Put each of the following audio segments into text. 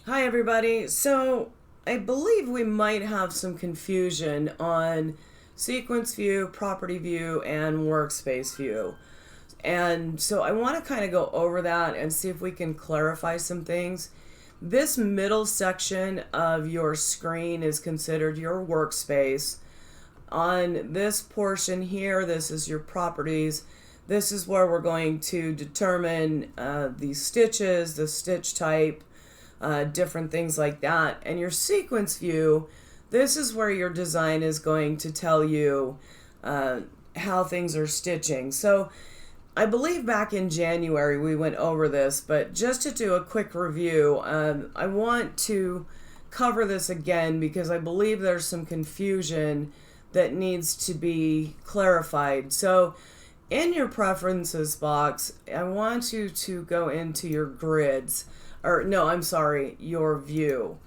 Hi, everybody. So, I believe we might have some confusion on sequence view, property view, and workspace view. And so, I want to kind of go over that and see if we can clarify some things. This middle section of your screen is considered your workspace. On this portion here, this is your properties. This is where we're going to determine the stitches, the stitch type, different things like that. And your sequence view, this is where your design is going to tell you how things are stitching. So I believe back in January we went over this, but just to do a quick review, I want to cover this again because I believe there's some confusion that needs to be clarified. So in your preferences box, I want you to go into your grids, or no, I'm sorry, your view.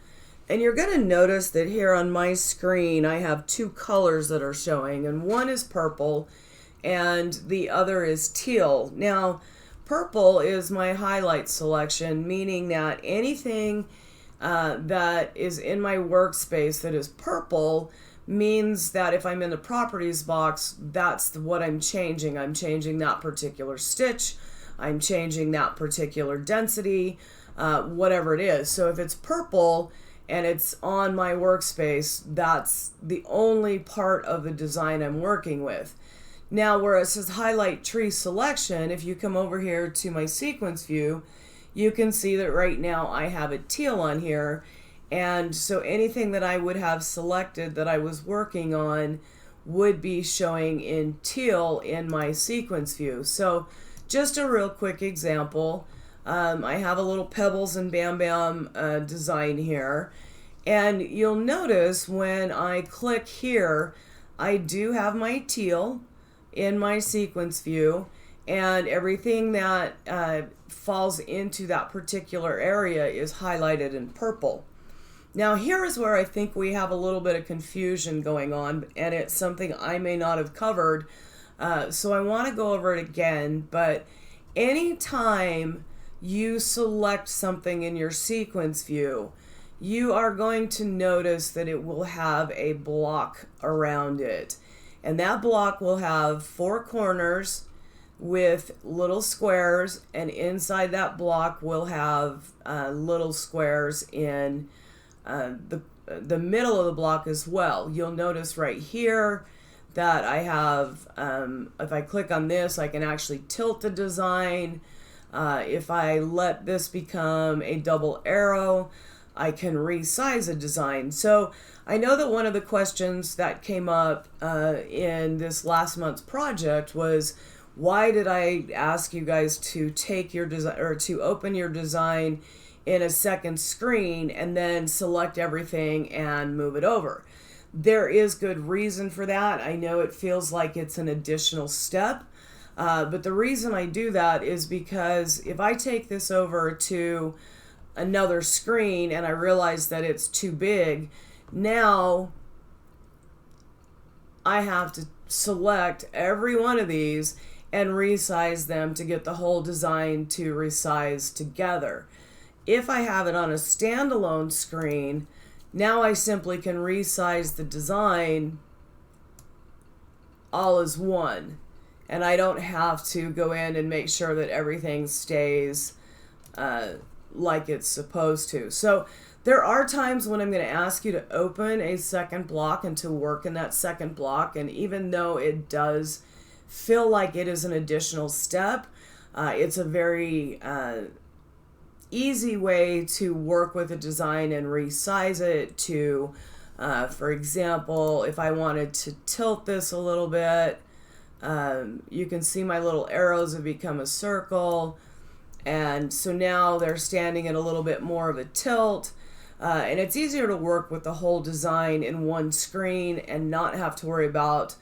And you're going to notice that here on my screen I have two colors that are showing, and one is purple and the other is teal. Now, purple is my highlight selection, meaning that anything that is in my workspace that is purple means that if I'm in the properties box, that's what I'm changing. I'm changing that particular stitch, I'm changing that particular density, whatever it is. So if it's purple and it's on my workspace, that's the only part of the design I'm working with. Now, where it says highlight tree selection, if you come over here to my sequence view, you can see that right now I have a teal on here. And so anything that I would have selected that I was working on would be showing in teal in my sequence view. So just a real quick example. I have a little Pebbles and Bam Bam design here. And you'll notice when I click here, I do have my teal in my sequence view, and everything that falls into that particular area is highlighted in purple. Now here is where I think we have a little bit of confusion going on, and it's something I may not have covered, so I want to go over it again. But anytime you select something in your sequence view, you are going to notice that it will have a block around it. And that block will have four corners with little squares, and inside that block will have little squares in the middle of the block as well. You'll notice right here that I have, if I click on this, I can actually tilt the design. If I let this become a double arrow, I can resize a design. So I know that one of the questions that came up in this last month's project was, why did I ask you guys to take your design, or to open your design in a second screen and then select everything and move it over? There is good reason for that. I know it feels like it's an additional step, but the reason I do that is because if I take this over to another screen and I realize that it's too big, now I have to select every one of these and resize them to get the whole design to resize together. If I have it on a standalone screen, now I simply can resize the design all as one, and I don't have to go in and make sure that everything stays like it's supposed to. So there are times when I'm going to ask you to open a second block and to work in that second block, and even though it does feel like it is an additional step, it's a very easy way to work with a design and resize it to, for example, if I wanted to tilt this a little bit, you can see my little arrows have become a circle. And so now they're standing at a little bit more of a tilt. And it's easier to work with the whole design in one screen and not have to worry about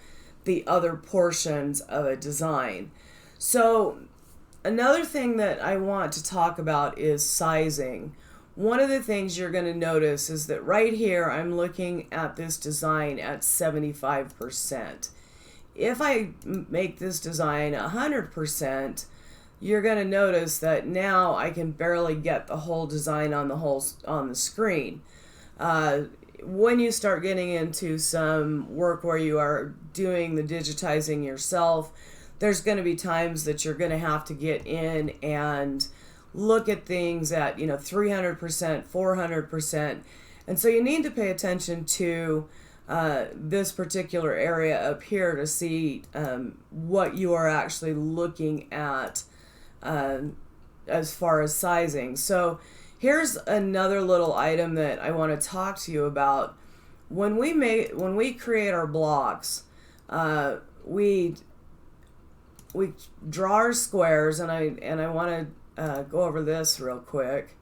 the other portions of a design. So another thing that I want to talk about is sizing. One of the things you're going to notice is that right here I'm looking at this design at 75%. If I make this design 100%, you're going to notice that now I can barely get the whole design on the screen. When you start getting into some work where you are doing the digitizing yourself, there's going to be times that you're going to have to get in and look at things at 300%, 400%, and so you need to pay attention to this particular area up here to see what you are actually looking at as far as sizing. So here's another little item that I want to talk to you about. When we create our blocks, we draw our squares, and I want to go over this real quick.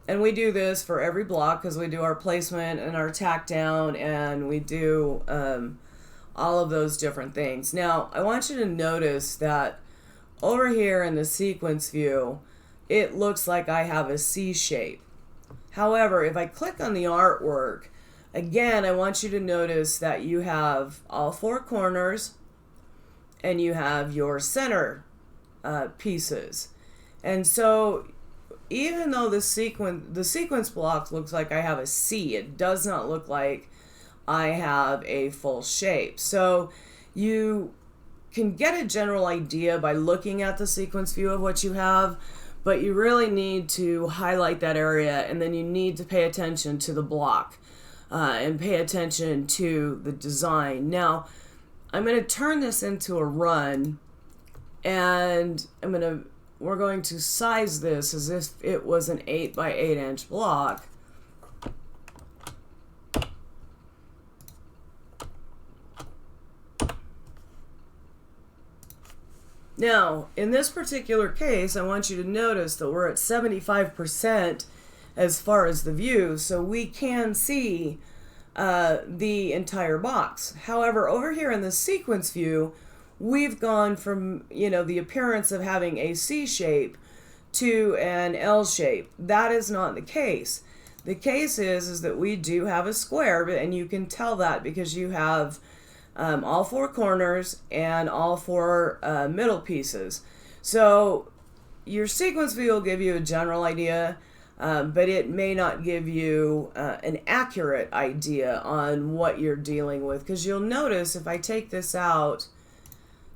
And we do this for every block because we do our placement and our tack down, and we do all of those different things. Now, I want you to notice that over here in the sequence view, it looks like I have a C shape. However, if I click on the artwork, again, I want you to notice that you have all four corners and you have your center pieces. And so even though the sequence block looks like I have a C, it does not look like I have a full shape. So you can get a general idea by looking at the sequence view of what you have, but you really need to highlight that area, and then you need to pay attention to the block and pay attention to the design. Now, I'm going to turn this into a run, and we're going to size this as if it was an 8 by 8 inch block. Now, in this particular case, I want you to notice that we're at 75% as far as the view, so we can see the entire box. However, over here in the sequence view, we've gone from, the appearance of having a C shape to an L shape. That is not the case. The case is that we do have a square, and you can tell that because you have all four corners and all four middle pieces. So your sequence view will give you a general idea, but it may not give you an accurate idea on what you're dealing with, because you'll notice if I take this out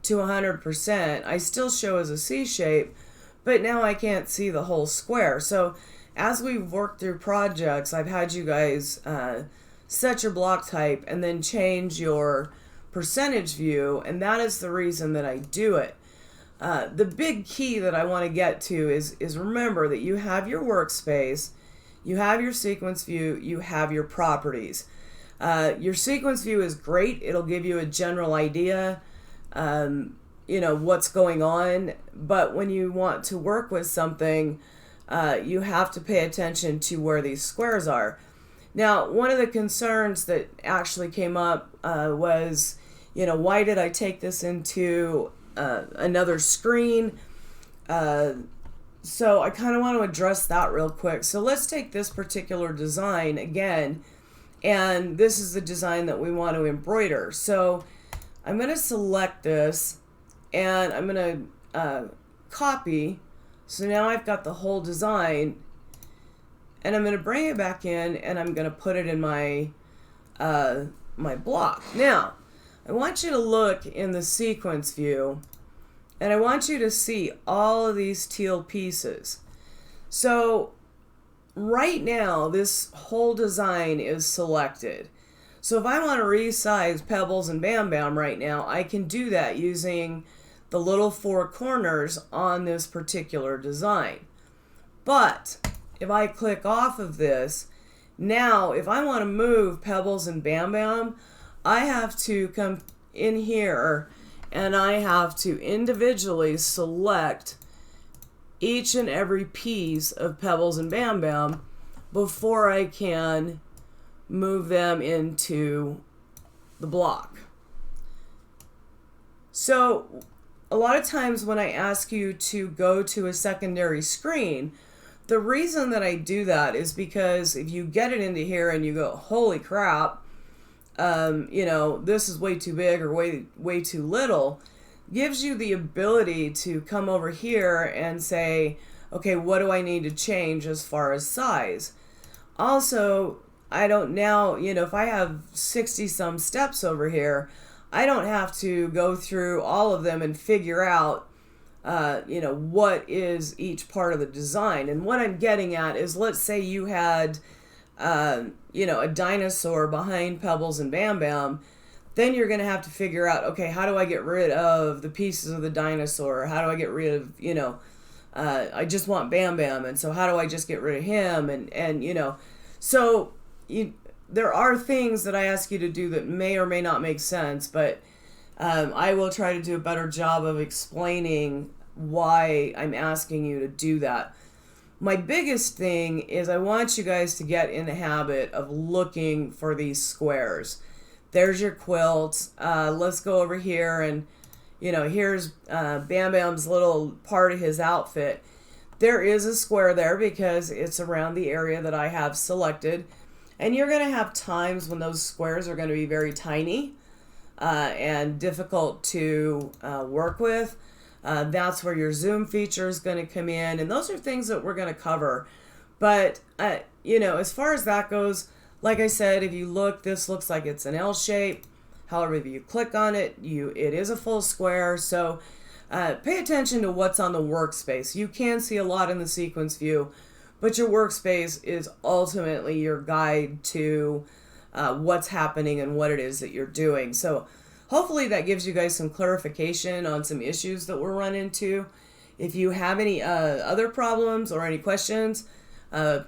to 100%, I still show as a C shape, but now I can't see the whole square. So as we've worked through projects, I've had you guys set your block type and then change your percentage view, and that is the reason that I do it. The big key that I want to get to is remember that you have your workspace, you have your sequence view, you have your properties. Your sequence view is great. It'll give you a general idea, what's going on, but when you want to work with something, you have to pay attention to where these squares are. Now, one of the concerns that actually came up was, why did I take this into another screen? So I kind of want to address that real quick. So let's take this particular design again, and this is the design that we want to embroider. So I'm going to select this, and I'm going to copy. So now I've got the whole design, and I'm going to bring it back in, and I'm going to put it in my my block. Now, I want you to look in the sequence view, and I want you to see all of these teal pieces. So right now, this whole design is selected. So if I want to resize Pebbles and Bam Bam right now, I can do that using the little four corners on this particular design. But if I click off of this, now if I want to move Pebbles and Bam Bam, I have to come in here and I have to individually select each and every piece of Pebbles and Bam Bam before I can move them into the block. So a lot of times when I ask you to go to a secondary screen, the reason that I do that is because if you get it into here and you go, holy crap, this is way too big or way too little, gives you the ability to come over here and say, okay, what do I need to change as far as size? Also, I don't now, if I have 60 some steps over here, I don't have to go through all of them and figure out, what is each part of the design. And what I'm getting at is, let's say you had, a dinosaur behind Pebbles and Bam Bam. Then you're going to have to figure out, okay, how do I get rid of the pieces of the dinosaur? How do I get rid of, I just want Bam Bam. And so how do I just get rid of him? So there are things that I ask you to do that may or may not make sense, but I will try to do a better job of explaining why I'm asking you to do that. My biggest thing is I want you guys to get in the habit of looking for these squares. There's your quilt. Let's go over here and, here's Bam Bam's little part of his outfit. There is a square there because it's around the area that I have selected. And you're going to have times when those squares are going to be very tiny and difficult to work with. That's where your zoom feature is going to come in. And those are things that we're going to cover. But, as far as that goes, like I said, if you look, this looks like it's an L shape. However, if you click on it, it is a full square. So pay attention to what's on the workspace. You can see a lot in the sequence view, but your workspace is ultimately your guide to what's happening and what it is that you're doing. So hopefully that gives you guys some clarification on some issues that we're running into. If you have any other problems or any questions,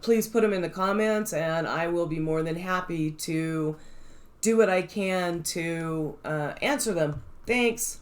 please put them in the comments, and I will be more than happy to do what I can to answer them. Thanks.